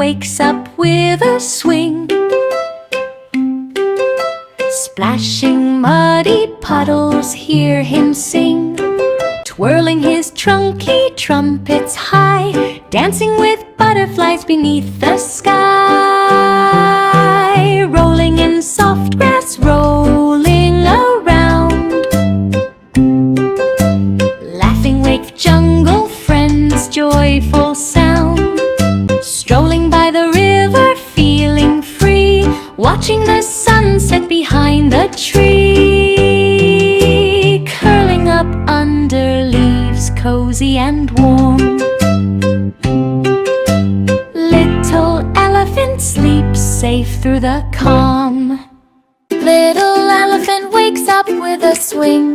wakes up with a swing. Splashing muddy puddles hear him sing, twirling his trunky trumpets high, dancing with butterflies beneath the sky. Rolling in soft grass, rolling around, laughing with jungle friends, joyful sound. Strolling by the river, feeling free, watching the sunset behind the tree. Curling up under leaves, cozy and warm. Little elephant sleeps safe through the calm. Little elephant wakes up with a swing.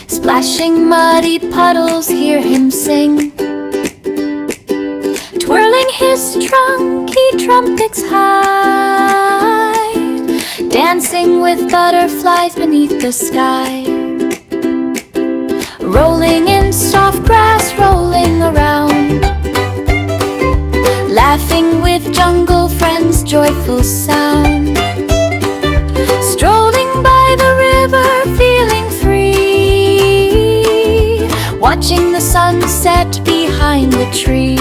Splashing muddy puddles hear him sing, twirling his trunky trumpets high, dancing with butterflies beneath the sky. Rolling in soft grass, rolling around, laughing with jungle friends, joyful sound. Strolling by the river, feeling free, watching the sunset behind the tree.